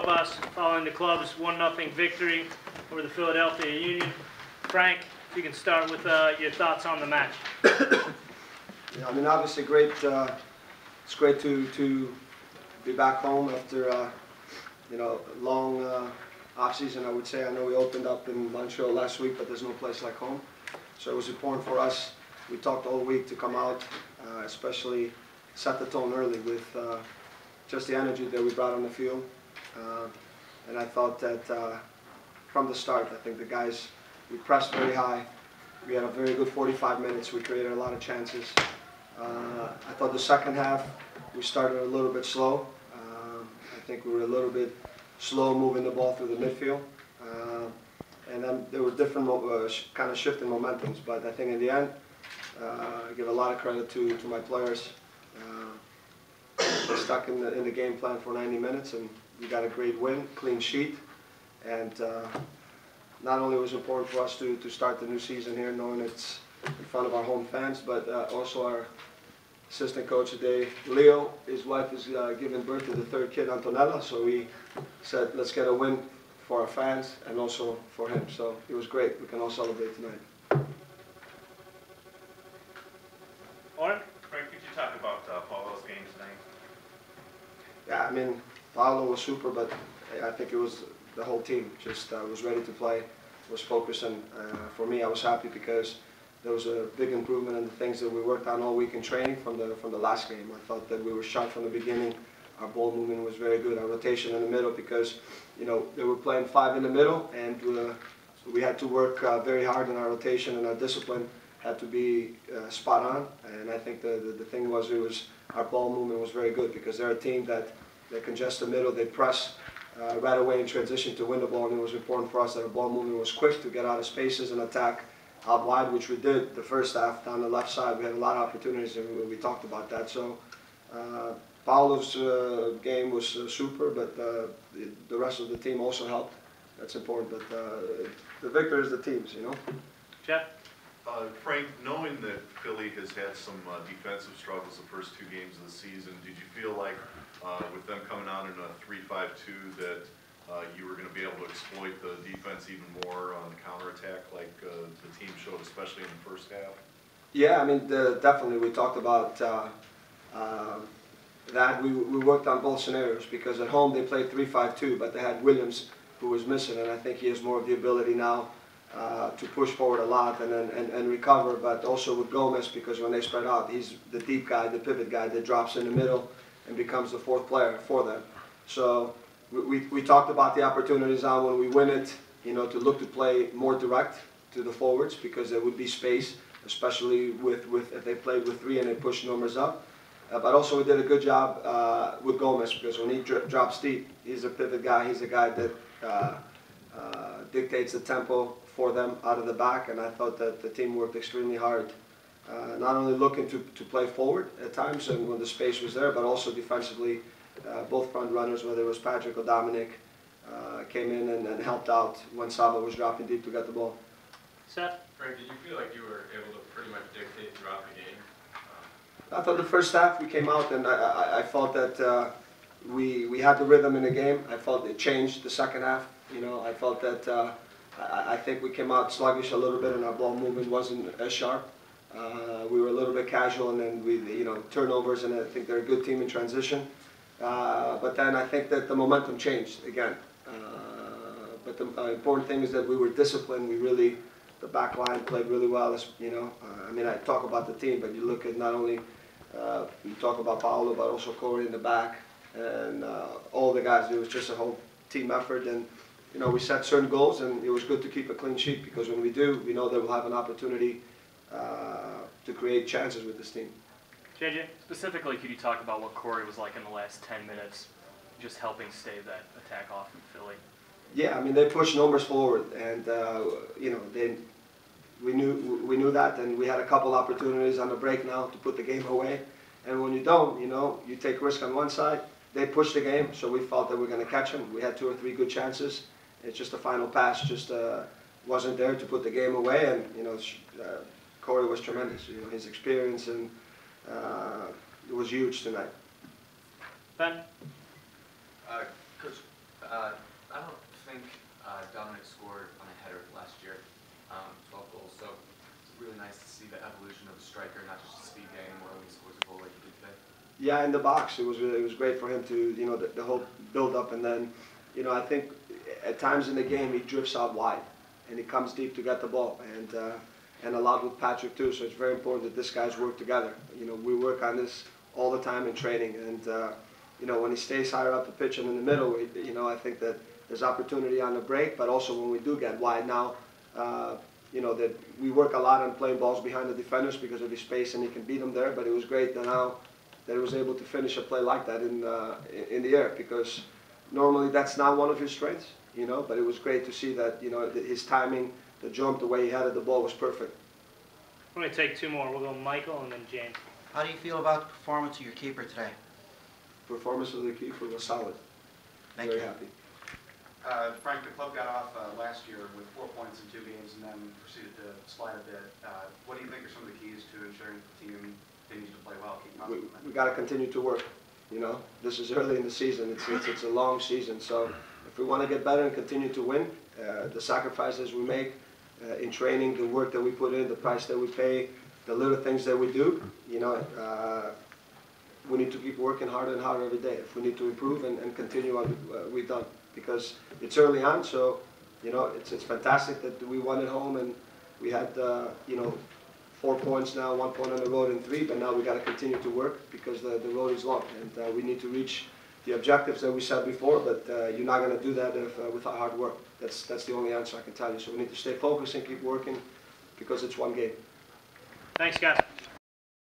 Klopas following the club's 1-0 victory over the Philadelphia Union. Frank, if you can start with your thoughts on the match. Yeah, I mean, obviously, great. It's great to be back home after long off-season. I would say. I know we opened up in Montreal last week, but there's no place like home. So it was important for us. We talked all week to come out, especially set the tone early with just the energy that we brought on the field. And I thought that from the start, I think the guys, we pressed very high. We had a very good 45 minutes. We created a lot of chances. I thought the second half, we started a little bit slow. I think we were a little bit slow moving the ball through the midfield. And then there were different kind of shifting momentums. But I think in the end, I give a lot of credit to my players. They stuck in the game plan for 90 minutes, and we got a great win, clean sheet. And not only was it important for us to start the new season here, knowing it's in front of our home fans, but also our assistant coach today, Leo, his wife is giving birth to the third kid, Antonella, so we said, let's get a win for our fans and also for him. So it was great. We can all celebrate tonight. Oren? Frank, could you talk about Paulo's game tonight? Yeah, I mean, Paulo was super, but I think it was the whole team just was ready to play, was focused, and for me, I was happy because there was a big improvement in the things that we worked on all week in training from the last game. I thought that we were sharp from the beginning. Our ball movement was very good. Our rotation in the middle, because they were playing 5 in the middle, and we had to work very hard in our rotation, and our discipline had to be spot on. And I think the thing was, our ball movement was very good, because they're a team that they congest the middle, they press right away in transition to win the ball, and it was important for us that our ball movement was quick to get out of spaces and attack out wide, which we did the first half. Down the left side, we had a lot of opportunities, and we talked about that. So Paulo's game was super, but the rest of the team also helped. That's important, but the victor is the team's, Jeff? Frank, knowing that Philly has had some defensive struggles the first 2 games of the season, did you feel like with them coming out in a 3-5-2 that you were going to be able to exploit the defense even more on the counterattack like the team showed, especially in the first half? Yeah, I mean, definitely. We talked about that. We worked on both scenarios, because at home they played 3-5-2, but they had Williams, who was missing, and I think he has more of the ability now to push forward a lot and recover, but also with Gomez, because when they spread out, he's the deep guy, the pivot guy that drops in the middle and becomes the 4th player for them. So we talked about the opportunities on when we win it, to look to play more direct to the forwards, because there would be space, especially if they played with 3 and they pushed numbers up. But also we did a good job with Gomez, because when he drops deep, he's a pivot guy. He's a guy that dictates the tempo for them out of the back, and I thought that the team worked extremely hard, not only looking to play forward at times and when the space was there, but also defensively. Both front runners, whether it was Patrick or Dominic, came in and helped out when Saba was dropping deep to get the ball. Seth? Frank, did you feel like you were able to pretty much dictate throughout the game? I thought the first half we came out, and I felt that we had the rhythm in the game. I felt it changed the second half. I felt that I think we came out sluggish a little bit, and our ball movement wasn't as sharp. We were a little bit casual, and then we, turnovers, and I think they're a good team in transition. But then I think that the momentum changed again. But the important thing is that we were disciplined. The back line played really well. I mean, I talk about the team, but you look at not only you talk about Paulo, but also Corey in the back, and all the guys. It was just a whole team effort, and we set certain goals, and it was good to keep a clean sheet, because when we do, we know that we'll have an opportunity to create chances with this team. JJ? Specifically, could you talk about what Corey was like in the last 10 minutes, just helping stave that attack off from Philly? Yeah, I mean, they pushed numbers forward, and we knew that, and we had a couple opportunities on the break now to put the game away. And when you don't, you take risk on one side. They pushed the game, so we felt that we were going to catch them. We had 2 or 3 good chances. It's just the final pass just wasn't there to put the game away, and Corey was tremendous. His experience and it was huge tonight. Ben? Coach, I don't think Dominic scored on a header last year, 12 goals, so it's really nice to see the evolution of a striker, not just a speed guy anymore when he scores a goal like he did today. Yeah, in the box, it was great for him to, you know, the whole build up, and then, you know, I think at times in the game he drifts out wide, and he comes deep to get the ball, and a lot with Patrick too. So it's very important that this guys work together. You know, we work on this all the time in training, and you know, when he stays higher up the pitch and in the middle, you know, I think that there's opportunity on the break, but also when we do get wide now, you know, that we work a lot on playing balls behind the defenders because of his space, and he can beat them there. But it was great that now that he was able to finish a play like that in the air, because normally that's not one of his strengths, you know. But it was great to see that, you know, his timing, the jump, the way he headed the ball was perfect. I'm going to take two more. We'll go Michael and then James. How do you feel about the performance of your keeper today? Performance of the keeper was solid. Thank Very you. happy. Frank, the club got off last year with 4 points in 2 games and then proceeded to slide a bit. What do you think are some of the keys to ensuring the team continues to play well, keep positive? We got to continue to work. You know, this is early in the season. It's a long season. So if we want to get better and continue to win, the sacrifices we make in training, the work that we put in, the price that we pay, the little things that we do, you know, we need to keep working harder and harder every day. If we need to improve and continue on we've done, because it's early on. So, you know, it's fantastic that we won at home, and we had you know, 4 points now, 1 point on the road and 3. But now we got to continue to work because the road is long, and we need to reach the objectives that we set before. But you're not going to do that without hard work. That's the only answer I can tell you. So we need to stay focused and keep working because it's one game. Thanks, guys.